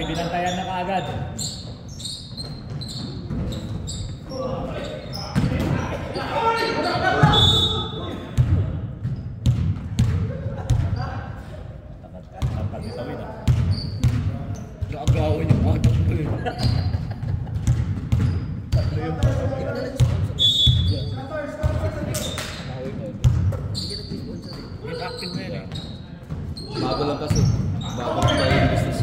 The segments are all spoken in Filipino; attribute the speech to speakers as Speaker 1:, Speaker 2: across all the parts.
Speaker 1: Binantayan na kaagad. Dapat itawin ah. Gagawin yung auto ko yun. Tatlo yung auto ko. Active na yun eh.
Speaker 2: Bago lang kasi. Bago lang tayo yung business.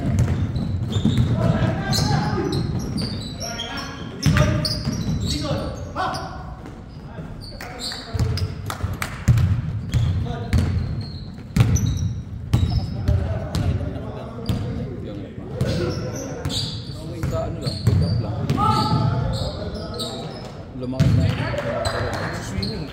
Speaker 2: Lumakas na
Speaker 1: Swimming.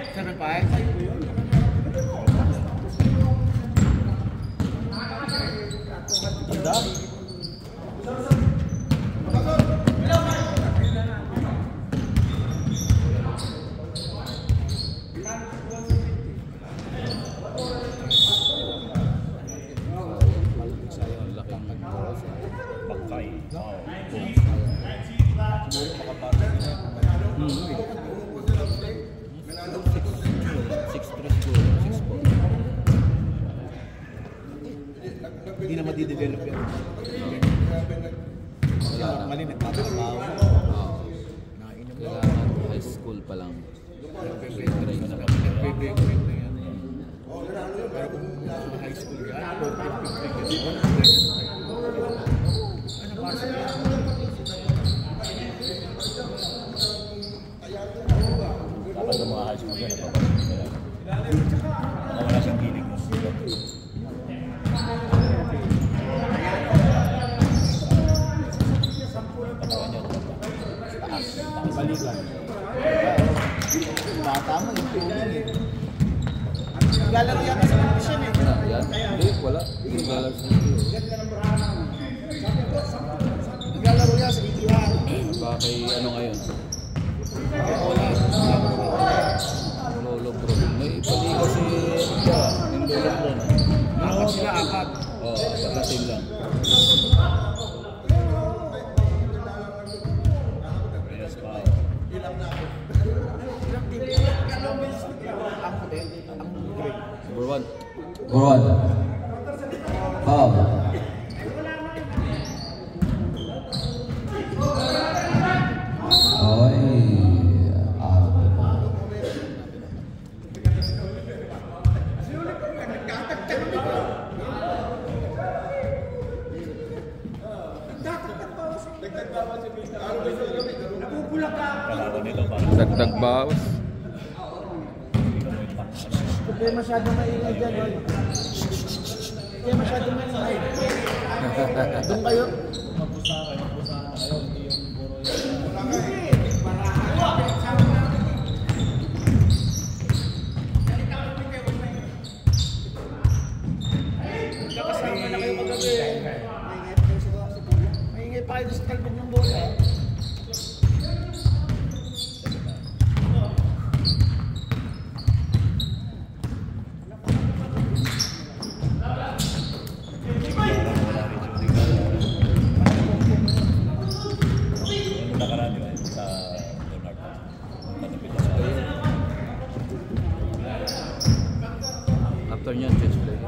Speaker 1: Sarap pa eh. Ganda. Hindi na madidevelop yan. Mali nagtatrabaho.
Speaker 2: Kailangan high school pa lang.
Speaker 1: Nagbe-break na yan. Pero kung high school yan, 14, 15 years old, ano ba sa yan? Dapat ng mga high school yan, napapagod nila. Wala siyang gilig mo. Balikan. Bata mo, yung tulong eh. Naglalaro yan sa competition eh.
Speaker 2: Yan? Hindi, wala. Naglalaro sa
Speaker 1: Naglalaro yan sa ikihan.
Speaker 2: Bakit ano ngayon? Lolo Bro. May paligo si yung Lolo Bro na.
Speaker 1: Apat sila, apat.
Speaker 2: Oo, pagkasin lang. Number 1.
Speaker 3: Good. Foul.
Speaker 2: Dagdag bawas.
Speaker 1: Kaya masyadong maingay dyan. Kaya masyadong maingay. Doon kayo. Mabusa kayo. Hindi yung buro yun. Kasama na kayo magabi. Maingay pa kayo sa talbog ng bola.
Speaker 2: After nyan, change play.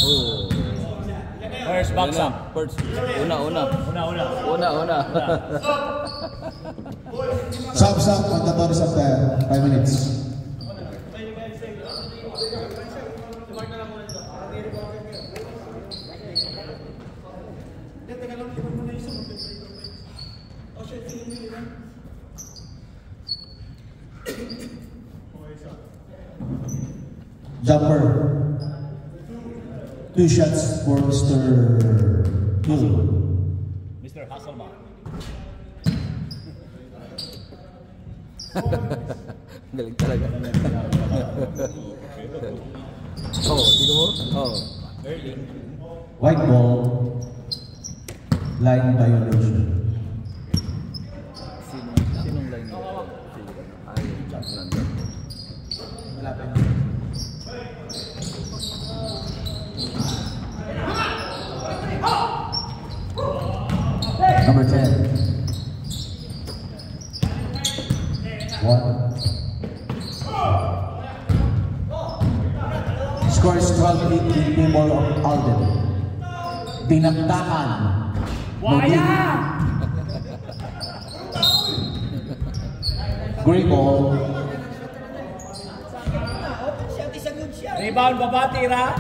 Speaker 2: Oh.
Speaker 1: First box
Speaker 2: Una,
Speaker 1: up.
Speaker 2: First. Una.
Speaker 4: Subs up on the bonus of the 5 minutes. Jumper. 2 shots for Mr. Hill.
Speaker 1: Mr. Hasselman.
Speaker 2: Galing talaga. Oh, tingnan mo? Oh.
Speaker 4: White ball. Line violation.
Speaker 2: Sinong line nito? Ay, nandun.
Speaker 4: Number 10. 1. Score is 12-8 in favor of Alden. Dinakdakan.
Speaker 1: Waya!
Speaker 4: Great ball.
Speaker 1: Rebound baba, tira.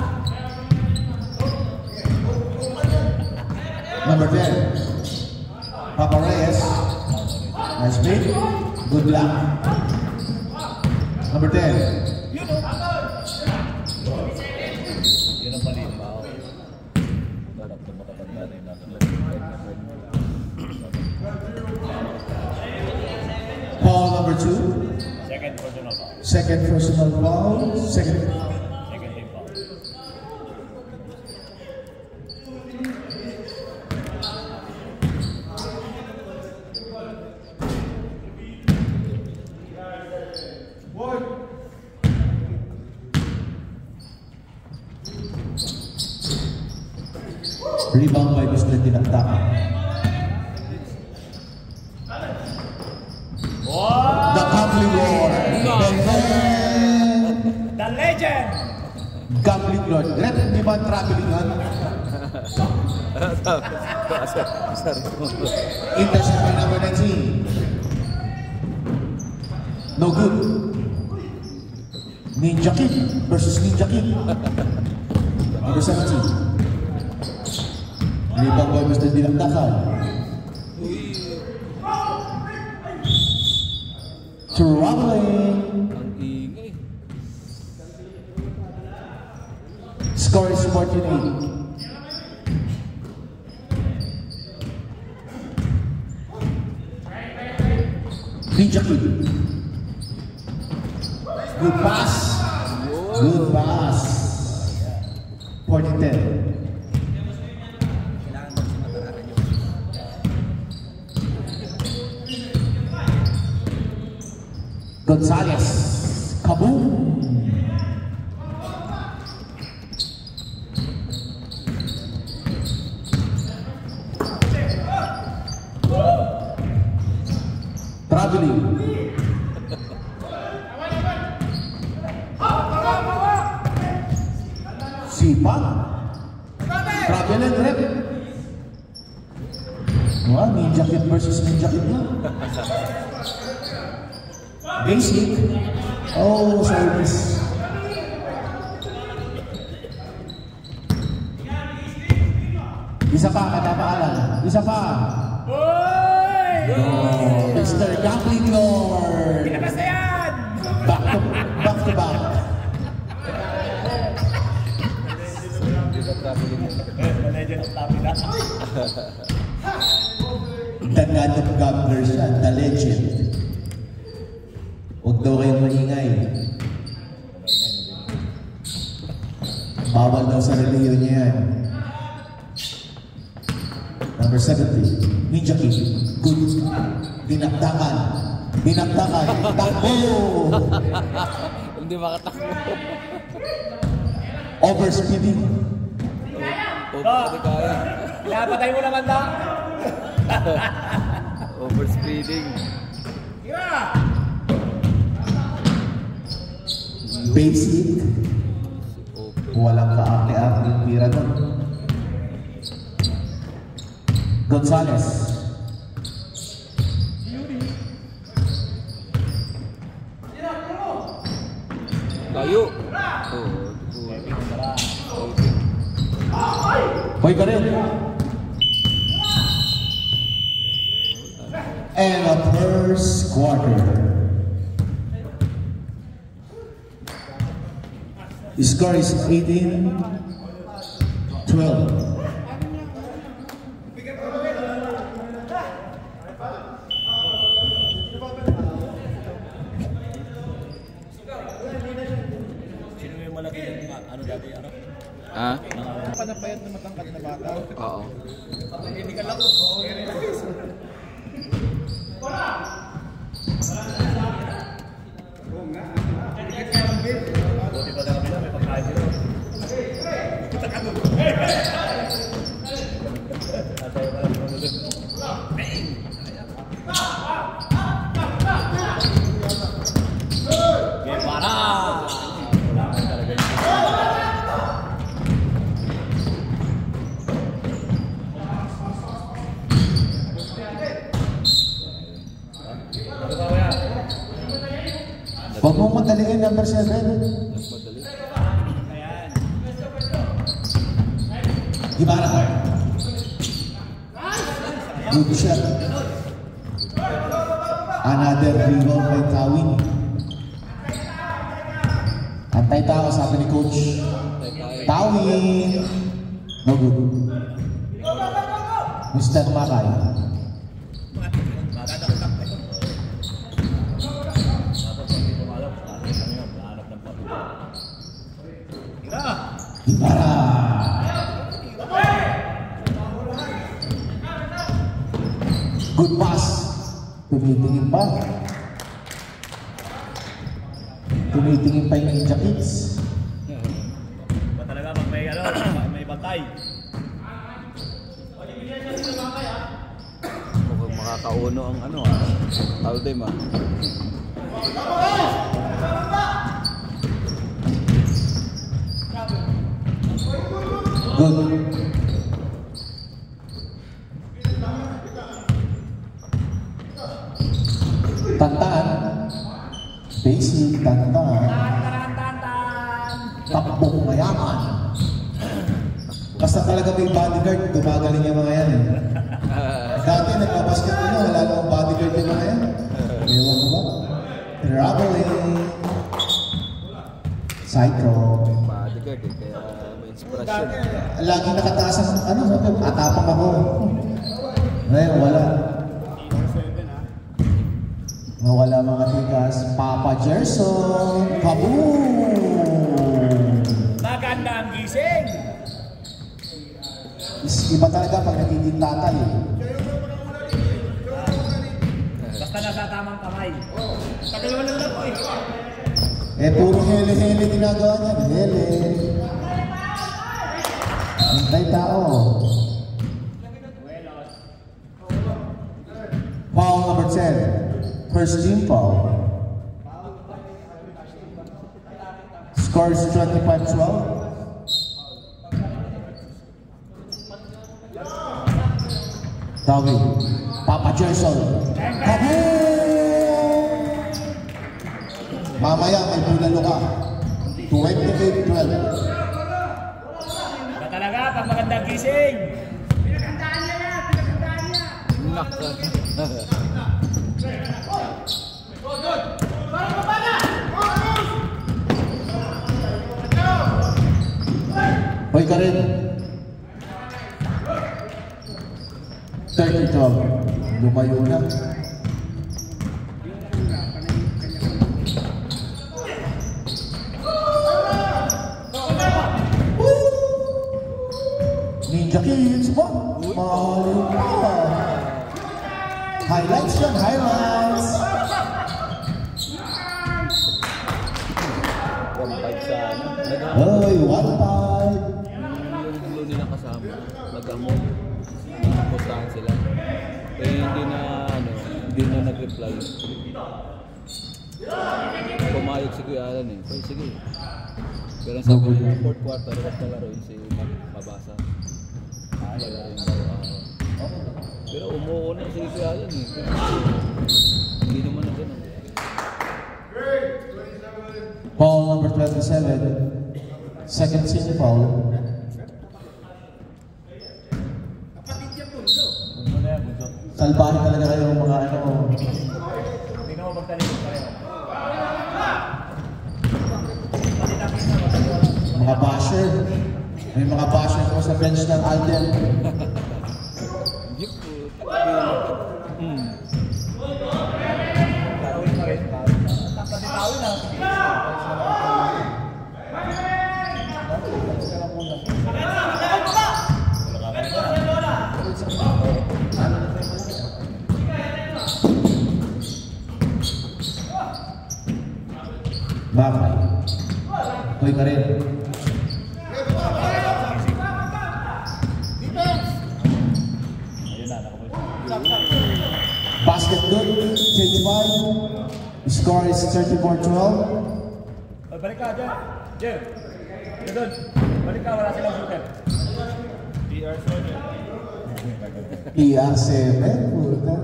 Speaker 4: Number 10. Papa Reyes. Nice play. Good luck. Number 10.
Speaker 1: Yun ang mali.
Speaker 4: Foul number 2.
Speaker 1: Second personal foul.
Speaker 4: Second personal foul. Second.
Speaker 1: Second team foul.
Speaker 4: Rebound by Mr. Dinakdakan.
Speaker 1: Wow!
Speaker 4: The Gambling Lord.
Speaker 1: The legend!
Speaker 4: Gambling Lord. Red, di ba traveling yun? Intercept number 19. No good. Ninja Kid versus Ninja Kid. Number 17. Rebound by Mr. Dinakdakan. Traveling.
Speaker 2: Ang ingay.
Speaker 4: Score is 14-8. Ninja Kid. Good pass. Good pass. 14-10. Gonzalez. Kaboom. Traveling. Sipag. Traveling rep. Wah, Ninja Kid versus Ninja Kid na. Basic. Oh, service. Isa pa, katapaalan. Isa pa.
Speaker 1: Oy!
Speaker 4: Oh, Mr. Gambling Lord.
Speaker 1: Pinabas na yan!
Speaker 4: Back to back.
Speaker 1: The legend of Tapila.
Speaker 4: The God of Gamblers siya, the legend. Huwag daw kayong maingay. Bawal daw sa reliyon niya yan. Number 70, Ninja Kid. Good. Dinakdakan. Takbo!
Speaker 2: Hindi makatakbo.
Speaker 4: Overspeeding.
Speaker 2: Hindi kaya.
Speaker 1: Pinapatay mo naman daw.
Speaker 2: Overspeeding.
Speaker 1: Tira!
Speaker 4: Basic.
Speaker 2: Open.
Speaker 4: Walang kaarte-arte yung pira doon. Gonzales.
Speaker 2: Layo.
Speaker 4: Hoy ka rin. And the first quarter. The score is 18-12.
Speaker 2: Ha?
Speaker 1: Panapayat na matangkad na bata.
Speaker 2: Oo.
Speaker 1: Hindi ka lang.
Speaker 4: Huwag mong madaliin number 7. Gimana? Good shot. Another rebound by Tawin. Antay tao, sabi ni coach. Tawin. No good. Mr. Makay. Ibarra. Good pass. Tumitingin pa. Tumitingin pa yung Ninja Kids.
Speaker 1: Ba talaga pag may bantay.
Speaker 2: Mukhang makakauno ang ano Aldem
Speaker 4: Good. Tantaan. Basic, tantaan. Takbong mayaman. Basta talaga may bodyguard, gumagaling yung mga yan eh. Dati nagpapasket ko na, wala namang bodyguard yung mga yan. Ewan ko ba? Traveling. Side throw.
Speaker 2: bodyguard kaya may inspirasyon.
Speaker 4: Lagi nakataas ang ano, sabi, atapang ako. Ngayon, wala. Nawala mga tigas. Papa Gerson. Kaboom!
Speaker 1: Magandang gising!
Speaker 4: Iba talaga pag nagiging tatay eh.
Speaker 1: Basta nasa tamang kamay. Tagal lang po eh.
Speaker 4: Eh, puro hele-hele ginagawa niya. Hele. Antay tao. Foul number 10. First team foul. Scores 25-12. Tawid. Papa Gerson. Kaboom! Mamaya may bulalo ka. 28-12.
Speaker 1: Ba talaga pag magandang gising?
Speaker 2: Naka.
Speaker 4: Hoy ka rin. 30-12. Lumayo na. Ninja Kids ba? Mahal pa. Highlights yan, highlights.
Speaker 2: 1-5 sa ano.
Speaker 4: Hoy, 1-5.
Speaker 2: Yung dulo nila kasama. Nag-amon. Napustahan sila. Eh hindi na nag-reply. Pumayag si Kuya Alan eh. Sige. Pero sa fourth quarter, huwag palaro yun si Mabasa. Palaro yun daw. Pero umuuna si Piayan eh. Hindi naman na ganun.
Speaker 4: Foul number 27. Second senior foul. Salbahin talaga kayo mga ano.
Speaker 1: Hindi ka mabagtalikod pareho.
Speaker 4: Mga basher. May mga basher ko sa bench ng Alden.
Speaker 1: Tarawin pa rin. Tapatitawin na.
Speaker 4: Bakay. Hoy ka rin. Basket good. Change 5. The score is 34-12.
Speaker 1: Balik ka, Jem. Jem. Doon. Balik ka, wala silang shooter.
Speaker 4: ER7. Puta.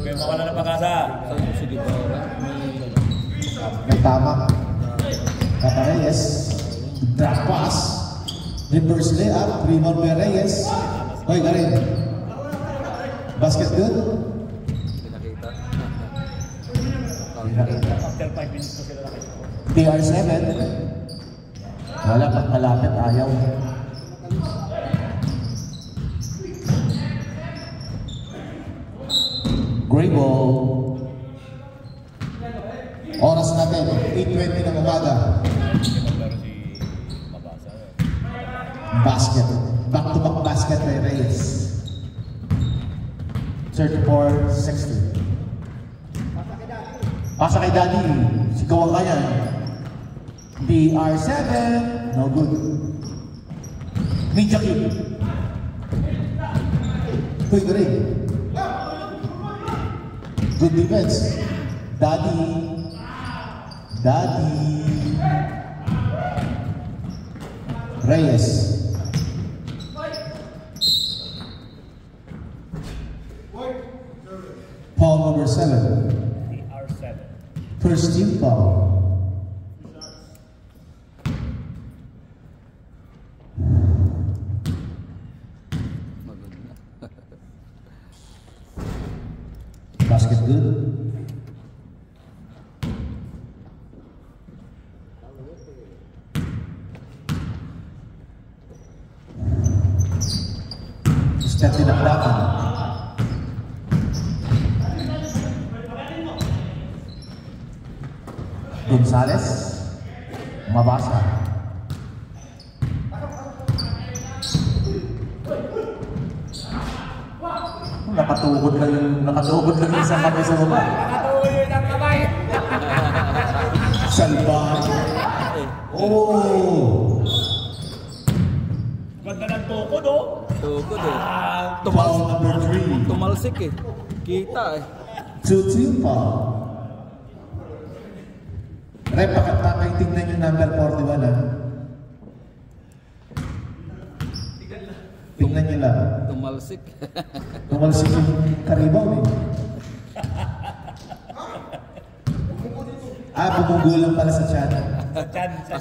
Speaker 1: Okay, mawala na pag-asa.
Speaker 2: Sige ba?
Speaker 4: May tama. Papa Reyes. Drop pass. Reverse layup. Rebound by Reyes. Hoy ka rin. Basket good.
Speaker 2: Nakita.
Speaker 1: After 5 minutes ko sila nakita.
Speaker 4: TR7. Wala pag malapit, ayaw. Gray ball. Oras natin, 8:20 ng umaga. Basket. Back-to-back basket by Reyes. 34-60. Pasa kay Daddy. Sigawan ka yan. BR7. No good. Media kick. Uy, great. Good defense. Daddy. Reyes. Foul number 7.
Speaker 1: TR7.
Speaker 4: First team foul. Basket good. Step tinakdakan. Gonzales. Mabasa. Nakatugod lang yung isang kamay sa baba.
Speaker 1: Nakatuloy ng kamay.
Speaker 4: Salbahan. Oh!
Speaker 1: Ganda ng tukod, oh.
Speaker 2: Tukod eh.
Speaker 4: Foul number 3.
Speaker 2: Tumalsik eh. Kita eh.
Speaker 4: 2-2 foul. Rep, pakaitignan yung number 41 ha. Tingnan nyo lang.
Speaker 2: Tumalsik.
Speaker 4: Tumalsik yung karibaw eh. Bumugulang pala sa chan.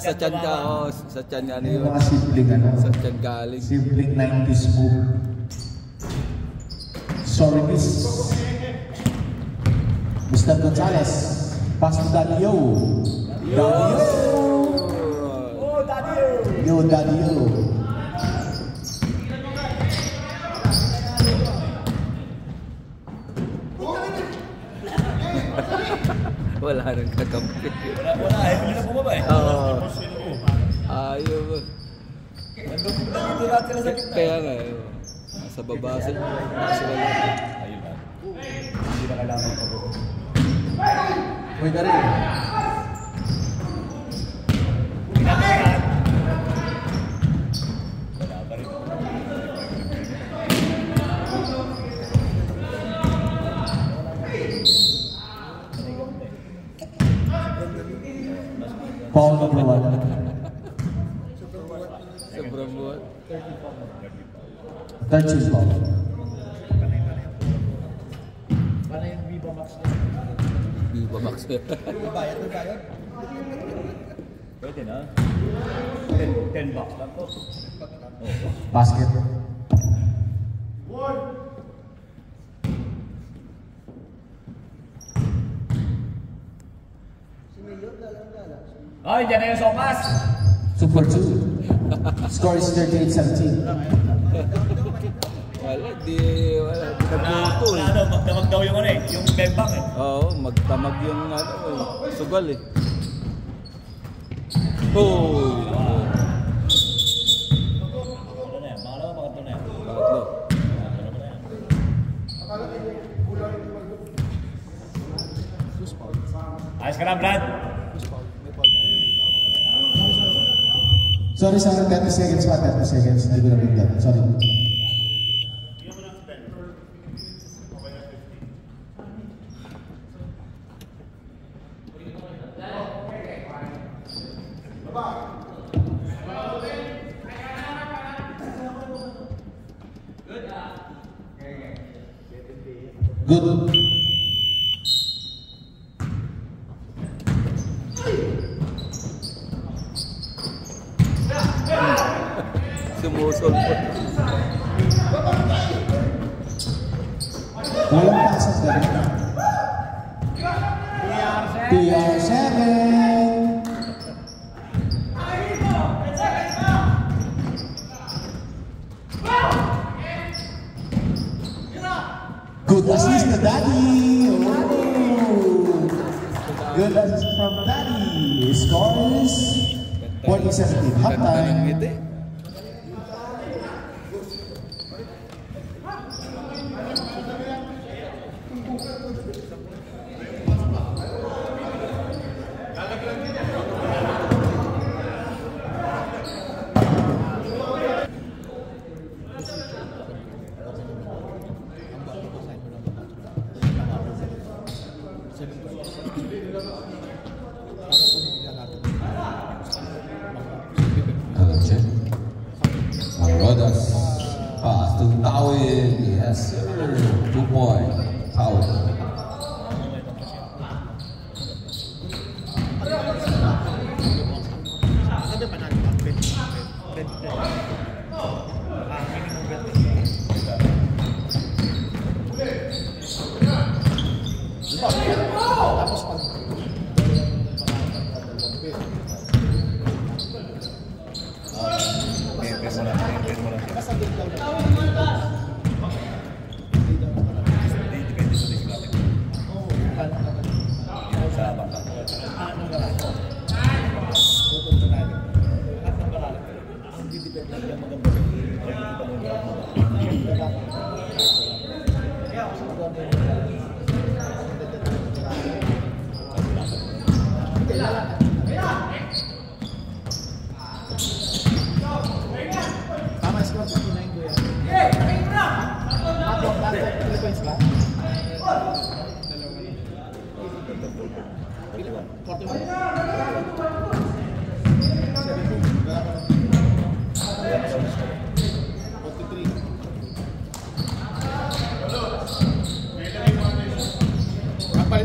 Speaker 2: Sa tiyan ka, oh. Sa tiyan nga
Speaker 4: Yung
Speaker 2: niyo.
Speaker 4: mga simpleng ano.
Speaker 2: Sa tiyan galing.
Speaker 4: Simpleng 90s move. Sorry miss. Mr. Gonzales. Pass to Daddy Yo. Daddy Yo.
Speaker 1: Oh, Daddy.
Speaker 4: Yo, Daddy Yo.
Speaker 2: Wala nang kakampi.
Speaker 1: Wala. Hindi na bumaba eh.
Speaker 2: Oo. Ayaw ba?
Speaker 1: Nandito natin na sa gitna.
Speaker 2: Kaya nga eh. Nasa baba sila. Nasa wala.
Speaker 1: Ayun na. Hindi na kailangan pa.
Speaker 4: Uy, ka rin. Foul number 1.
Speaker 2: Sobrang buhat.
Speaker 4: 13 foul.
Speaker 1: Paano yung Viva Max na?
Speaker 2: Viva Max.
Speaker 1: Bayad. Pwede na. 10 bucks lang po.
Speaker 4: Basket.
Speaker 1: Ay, dyan na yung sopas!
Speaker 4: Super 2. Score is 38-17.
Speaker 2: Wala, di nagbuto eh.
Speaker 1: Ano, magdamag daw yung ano eh, yung bembang eh.
Speaker 2: Oo, magtamag yung ano eh, sugal eh. Oh!
Speaker 1: Ano na yan? Mga pangatlo na yan.
Speaker 2: Pangatlo.
Speaker 1: Ayos ka lang, Brad!
Speaker 4: Sorry sa 30 seconds pa, 30 seconds. Hindi ko na bigyan. Sorry. Good.
Speaker 2: Sumusol po.
Speaker 4: Walang pasok dali. PR7. Good assist to Daddy. Oh. Good assist from Daddy. Score is 40-17. Half
Speaker 2: Ganda ng
Speaker 4: time.
Speaker 2: ngiti.
Speaker 3: Check. Rodas. Pass to Tawin. Yes, sir. 2 point. Tawin.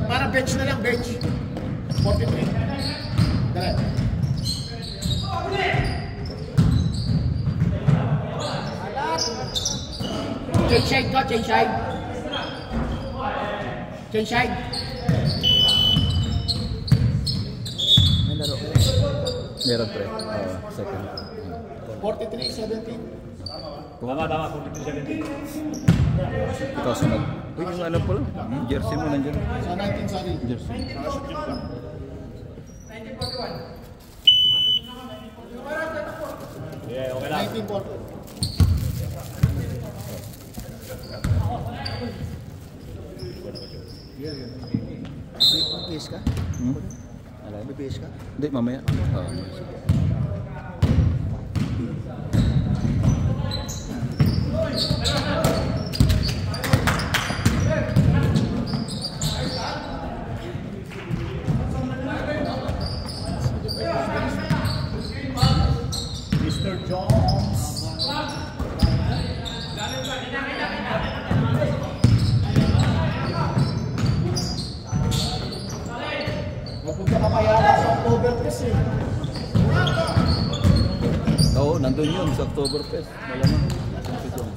Speaker 1: Para bench na lang, bench. 43. Dala. Change side ko, change side. Change side.
Speaker 2: Meron pre. Second.
Speaker 1: 43-17. Tama, 43-17.
Speaker 2: Ikaw sunod. Uy, yung ano pala. Jersey mo nandiyan.
Speaker 1: So 19, sorry.
Speaker 2: Jersey.
Speaker 1: Yeah, okay lang. 19-40. Bibis ka? Bibis ka?
Speaker 2: Hindi, mamaya. Nandun yun sa Oktoberfest. Malamang. Competition.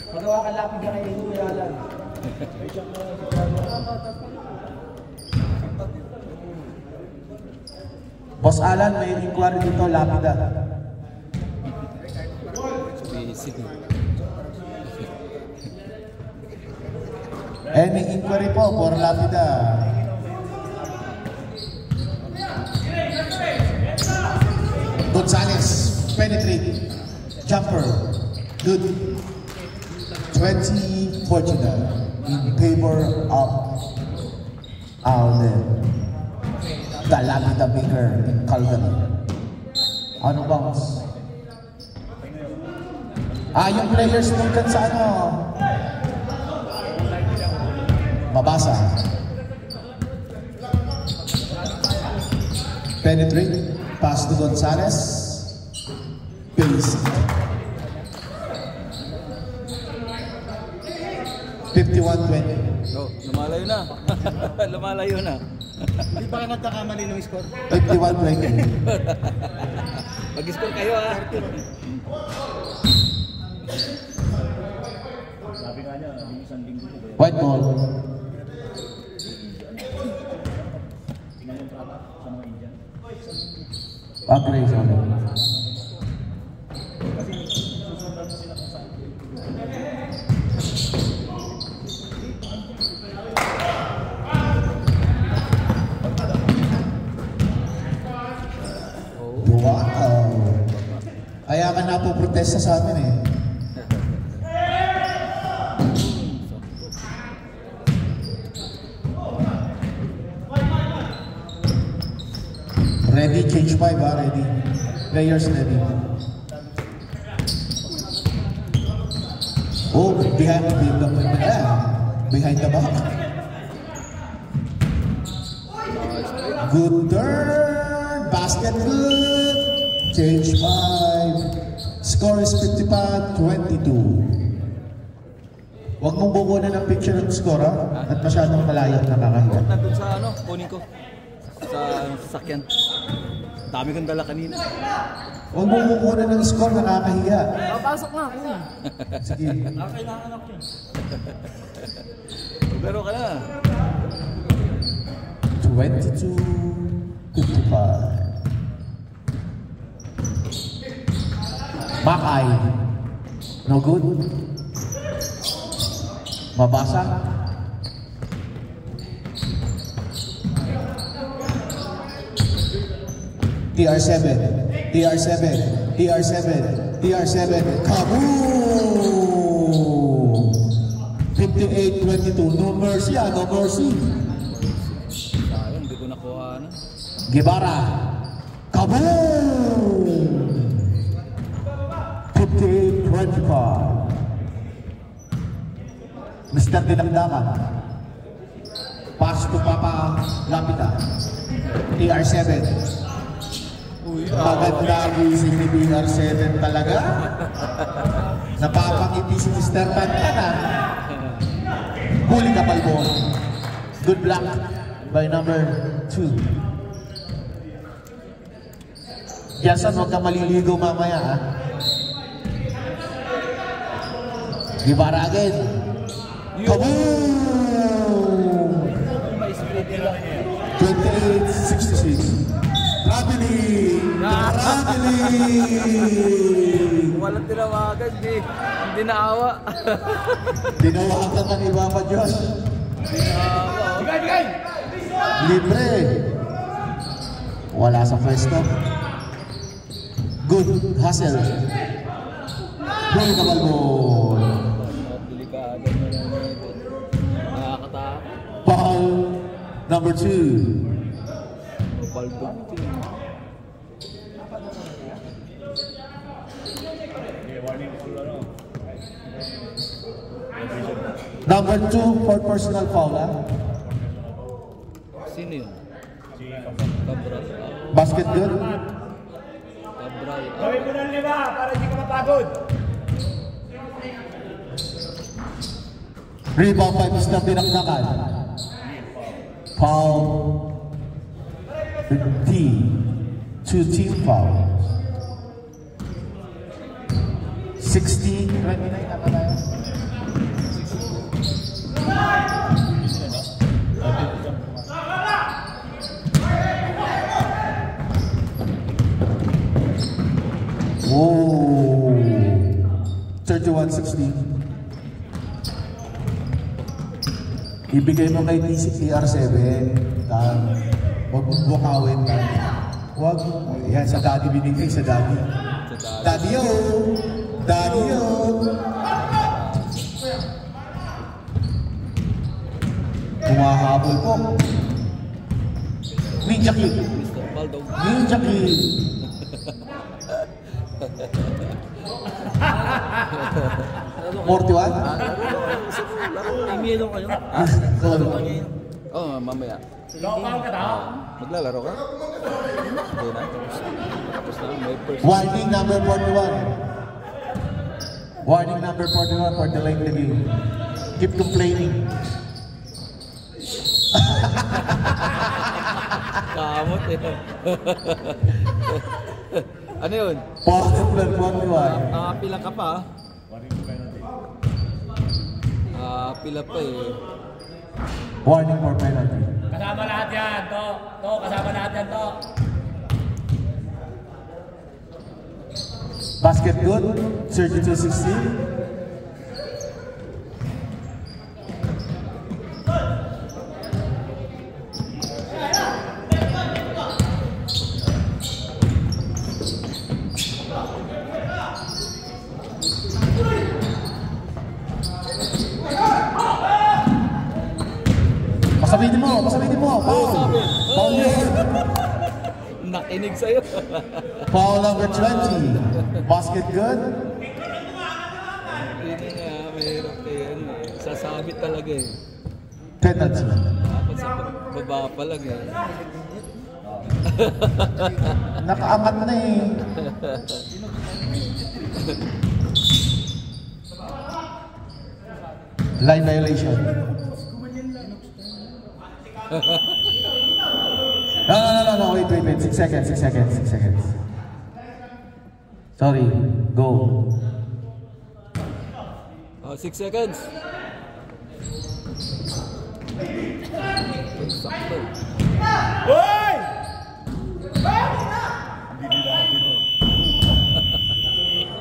Speaker 5: Magawa ka lapid ka kay Kuya Alan.
Speaker 4: Boss Alan, may inquiry dito, lapida.
Speaker 2: Basic.
Speaker 4: Any inquiry po for lapida. Gonzalez, penetrate, jumper, good. 20 Portugal in favor of Alden. The lapida maker in Calgary. Ano bounce? Yung players dito sa ano? Mabasa. Penetrate. Pass to Gonzalez. Pace. 51-20.
Speaker 2: So, lumalayo na. Lumalayo na.
Speaker 5: Hindi ba ka nagkakamali ng score?
Speaker 4: 51-20.
Speaker 2: Mag-score kayo ha.
Speaker 4: White ball. Agree, sorry. Wow. Kaya ka na po protesta sa amin eh. Ready, change 5 ha, ready. Players ready. Oh, behind the back. Good turn, basket good. Change 5. Score is 55-22. Huwag mong bukunan ng picture ng score ha. At masyadong malayo nakakahiya.
Speaker 2: Nandun sa ano, kunin ko. Sa sasakyan. Dami kong dala kanina.
Speaker 4: Huwag mong bukunan ng score, nakakahiya.
Speaker 5: Papasok na ako.
Speaker 4: Sige.
Speaker 5: Kailangan ako yun.
Speaker 2: Pero ka na.
Speaker 4: 22-55. Makay. No good. Mabasa. TR7, TR7, TR7, TR7, kaboom! 58-22, no mercy no mercy.
Speaker 2: Sayang, hindi ko nakuha na.
Speaker 4: Guevara, kaboom! 58-25. Mr. Dinagdaman. Pass to Papa Lapida. TR7. Maganda gising ni BR7 talaga. Napapangiti si Mr. Pantana. Huli ka palbon. Good block by number 2. Jason, huwag ka maliligo mamaya ha. Guevara again. Kaboom! 28-66. Traveling! Traveling!
Speaker 2: Walang tinawagan, hindi naawa.
Speaker 4: Tinawagan ng iba pa Diyos. Libre. Wala sa pwesto. Good hustle. Good kabalbon.
Speaker 2: Delikado mo na nito. Nakakatakot.
Speaker 4: Foul number 2.
Speaker 2: Paldo.
Speaker 5: Warning ko lang.
Speaker 4: Number 2 for personal foul, ha?
Speaker 2: Sino yun? Cabral.
Speaker 4: Basket good?
Speaker 2: Cabral.
Speaker 5: Gawin mo ng 5 para hindi ka mapagod.
Speaker 4: Rebound 5 is na pinakdakan. Foul. D. 2 team foul. 60. 29 na ba tayo? Whoa. 31-60. Ibigay mo kay TR7. Huwag mong bukawin. Huwag. Yan, sa daddy binigay, sa daddy. Daddy yo! Daddy yo! Kumahabol po. Ninja Kid.
Speaker 2: Mr. Baldo.
Speaker 4: Ninja Kid. Forty-one?
Speaker 2: Imino kayo. Oo, mamaya.
Speaker 5: Local ka daw.
Speaker 2: Maglalaro ka? Hindi na. Tapos na. May first.
Speaker 4: Warning number 41. Warning number 41 for delaying the game. Keep complaining.
Speaker 2: Kamot eh. Ano yun?
Speaker 4: Possible 41.
Speaker 2: Pila ka pa. Pila pa eh.
Speaker 4: Warning for penalty.
Speaker 5: Kasama lahat yan, to. To, kasama lahat yan, to.
Speaker 4: Basket good. 32-16. Pasabihin mo. Foul. Foul yun.
Speaker 2: Nakinig sa'yo.
Speaker 4: Foul number 20. Basket good.
Speaker 2: Hindi nga, mahirap kayo. Sasabit talaga eh.
Speaker 4: Penalty.
Speaker 2: Dapat sa baba pa lang eh.
Speaker 4: Nakaangat na eh. Line violation. No, wait. 6 seconds. Sorry, go.
Speaker 2: 6 seconds. Sakto.
Speaker 5: Hoy!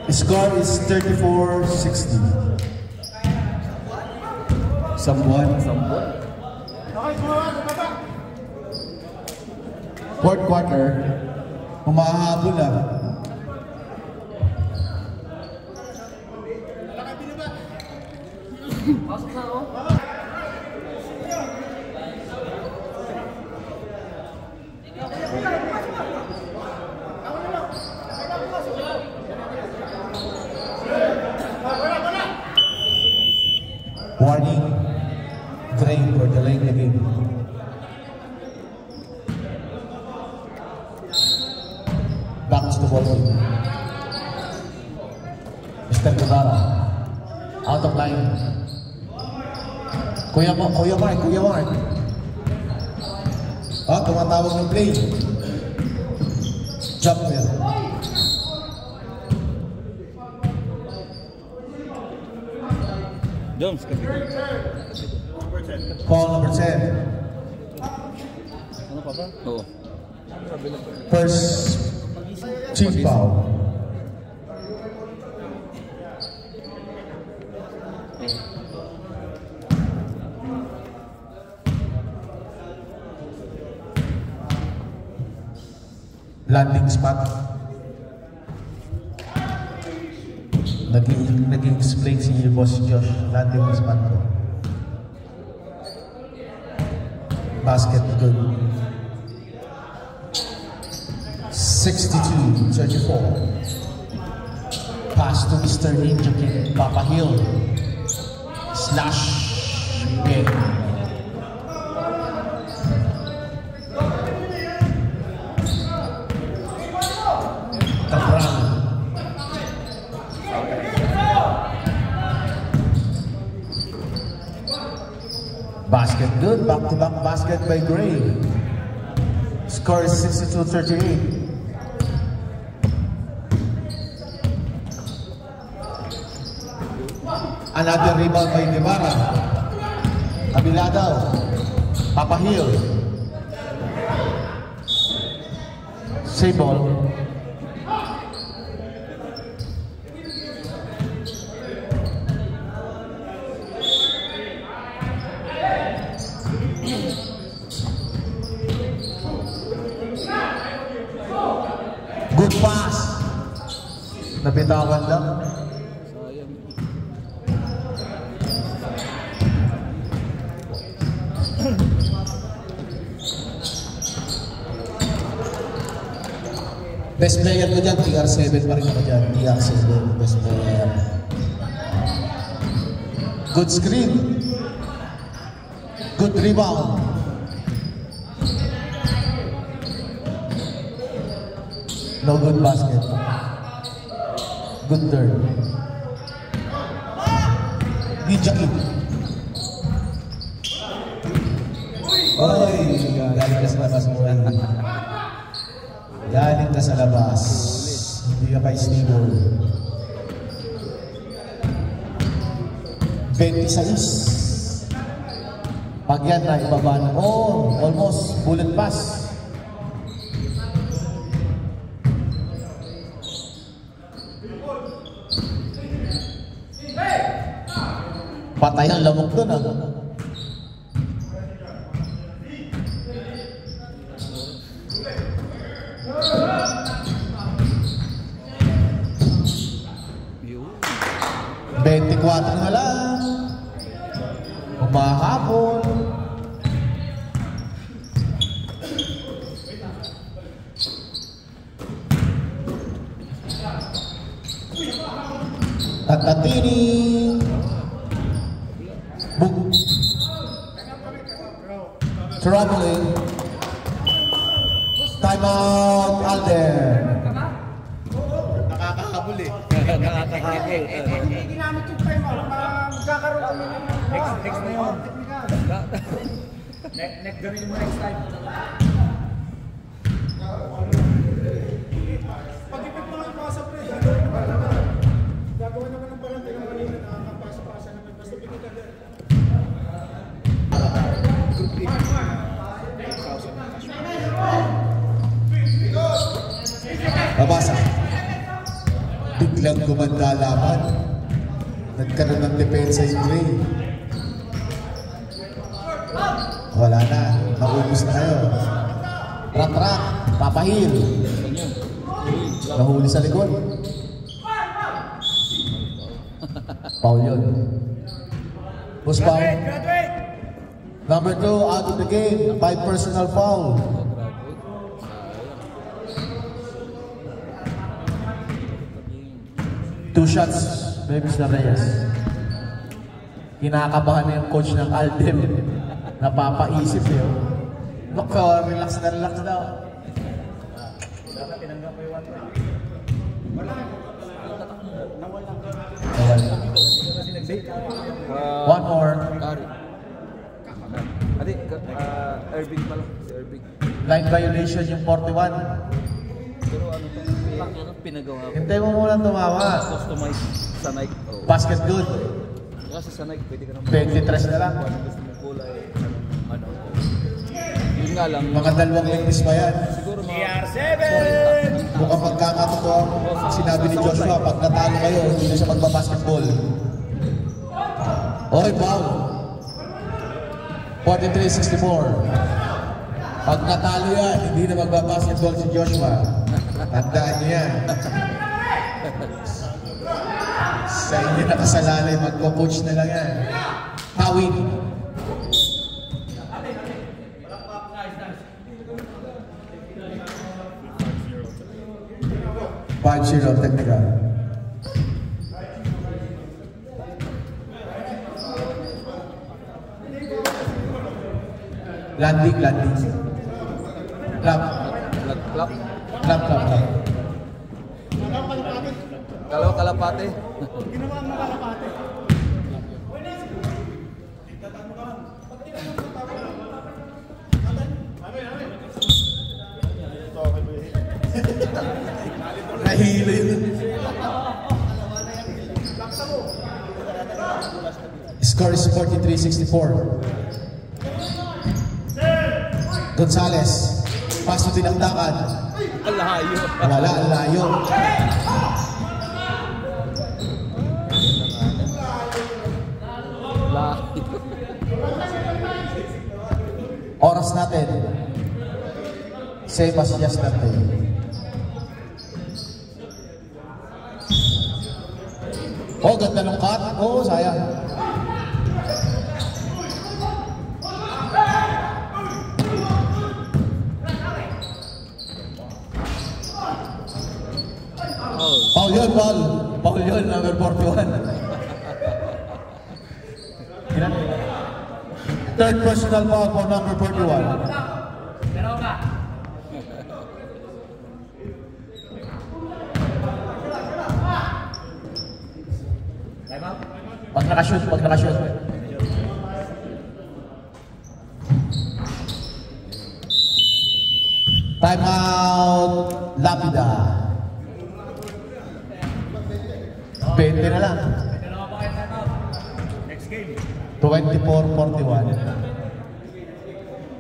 Speaker 4: Score is 34-60. Someone. Fourth quarter, humahabol na.
Speaker 5: Pasok na ako.
Speaker 4: Warning, train for delaying the game. Back to the ball game. Mr. Guevara, out of line. Kuya Mark. Tumatawag ng play. Jump there.
Speaker 2: Jones,
Speaker 4: Call number 10.
Speaker 2: ano pa ba? Oo.
Speaker 4: First team foul. Landing spot. Nag-explain si Boss Josh. Landing spot ko. Basket good. 62-34. Pass to Mr. Ninja King. Papa Hill. Slash. Basket good. Back-to-back basket by Gray. Score is 62-38. Another rebound by Guevara. Kabila daw. Papahil. Save ball. Good pass. Nabitawan lang.
Speaker 2: Sayang.
Speaker 4: Best player ko dyan, TR7 pa rin ako dyan. TR7, best player. Good screen. Good rebound. No good basket. Good turn. Ninja Kid. Oy, galing ka sa labas mo. Galing ka sa labas. Hindi ka pa stable. 26. Pag yan na ibaba na. Oh, almost bullet pass. Patay ang lamok doon ah.
Speaker 2: Yun.
Speaker 4: 24 na lang. Umahapon. Tatatini. Traveling. Time out, Alder.
Speaker 1: Nakakahabol eh.
Speaker 2: Nakakakakil.
Speaker 6: Ginamit yung time out para magkakaroon kami ng
Speaker 1: Next na yun.
Speaker 6: next gawin mo next time. Pag-ipit mo lang yung pasa pre, gagawa naman ng balante ng kanina na nakapasa-pasa naman. Basta pikitan din.
Speaker 4: Babasa. Biglang gumanda laban. Nagkaroon ng depensa yung Gray. Wala na. Naubos na kayo. Rak-rak. Papahil. Nahuli sa likod. Foul yun. Who's foul? Number 2 out of the game. 5 personal foul. Two shots, baby sa Reyes. Kinakabahan na yung coach ng Aldem. Napapaisip yun. Look, relax na daw.
Speaker 6: Tinanggap ko yung
Speaker 4: 1 One more.
Speaker 2: Kari. Adi, Irving pala. Si Irving.
Speaker 4: Line violation yung 41.
Speaker 2: Pero ano to? Pinagawa ko.
Speaker 4: Hintay mo muna tumawa.
Speaker 2: Customize sa Nike. Oh.
Speaker 4: Basket good.
Speaker 2: Kasi sa Nike, pwede ka naman.
Speaker 4: 23 na lang.
Speaker 2: Kung ano gusto mong kulay. Ano. Yun nga lang.
Speaker 4: Mga dalawang lingkis pa yan.
Speaker 2: Siguro mga...
Speaker 6: CR7!
Speaker 4: Mukhang magkakatotoo ang sinabi ni Joshua. Pag natalo kayo, hindi na siya magbabasketball. Okay, foul. 43-64. Pag natalo yan, hindi na magbabasketball si Joshua. Tandaan niyo yan. Sa inyo nakasalalay, magko-coach na lang yan. Tawin. Five-zero technical. Landing. Clap.
Speaker 2: Clap.
Speaker 4: Clap.
Speaker 2: Kalaw kalapate.
Speaker 6: Ginawa mo kalapate.
Speaker 4: Score is 43-64. Gonzales. Pass to tinakdakan.
Speaker 2: Ang layo.
Speaker 4: Wala, ang layo.
Speaker 2: Layo.
Speaker 4: Oras natin. Same as yesterday. Oh, ganda ng cut. Oh, sayang. Paul yun, Paul. Paul yun, number 41. Third personal foul for number 41.
Speaker 5: Pero ka.
Speaker 4: Pag nakashoot, pag nakashoot. Time out, Lapida. 20 na lang.
Speaker 5: Next game.
Speaker 4: 24-41.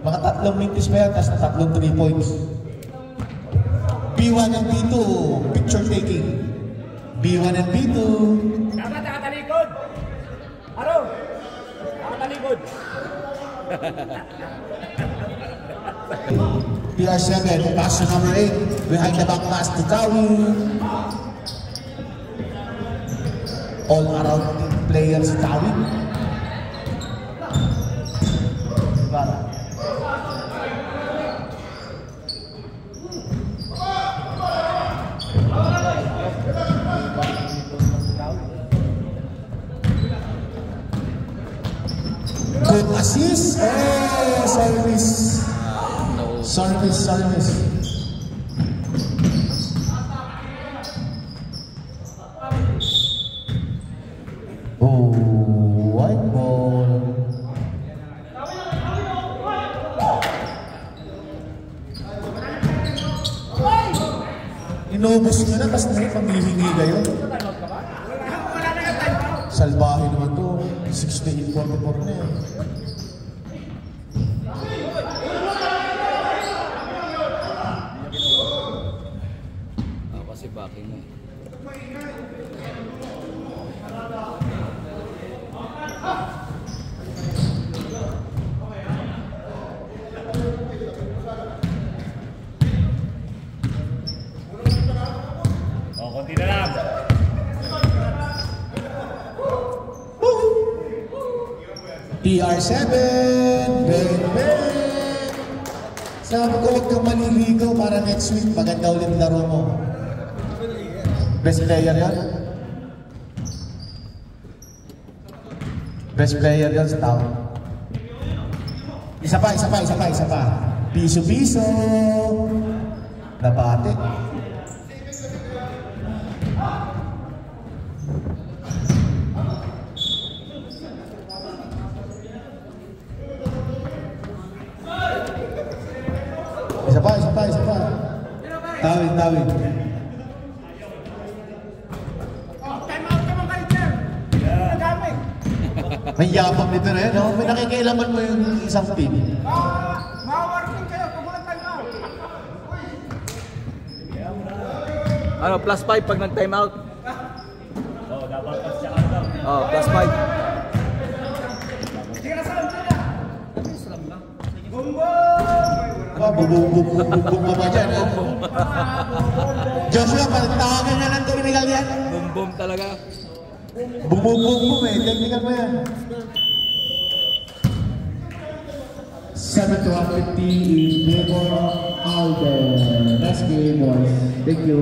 Speaker 4: Mga 3 minutes pa yan, tapos 3 points. B1 and B2, picture taking. B1 and B2.
Speaker 5: Dapat nakatalikod. Araw. Nakatalikod.
Speaker 4: PR7, pass to number 8. Behind the back pass to Tawi. All around players Tawi. Good assist. Oh, service. Service. Oh, white ball. Inubos nyo na, tapos na paghihingi kayo. Salbahe naman to. 68-44 na yan.
Speaker 2: Kasi backing na eh.
Speaker 5: O, konti na lang.
Speaker 4: TR7, bang bang. Sabi ko, huwag kang maliligaw para next week maganda ulit laro mo. Best player yan? Best player yan sa tao. Isa pa. Piso-piso. Nabate. Isa pa. Tawid. May yapang nito rin, no? May nakikailaman mo yung isang team.
Speaker 6: Mawarning kayo kung walang time out.
Speaker 2: Ano, plus 5 pag nag-time out.
Speaker 5: O, dapat pas siya ka.
Speaker 2: Oh, plus 5.
Speaker 6: Sige na salam ka na.
Speaker 4: Bubong ka ba dyan? Joshua, tawagan na ng technical yan.
Speaker 2: Boom talaga.
Speaker 4: Bubong eh, technical mo yan.
Speaker 7: 7-50 in favor Alden. Next game, boys. Thank you.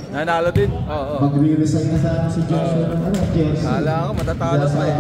Speaker 5: Nanalo din.
Speaker 2: Oo.
Speaker 7: Magre-resign na sana si Joshua ng jersey.
Speaker 2: Kala ko matatalo pa eh.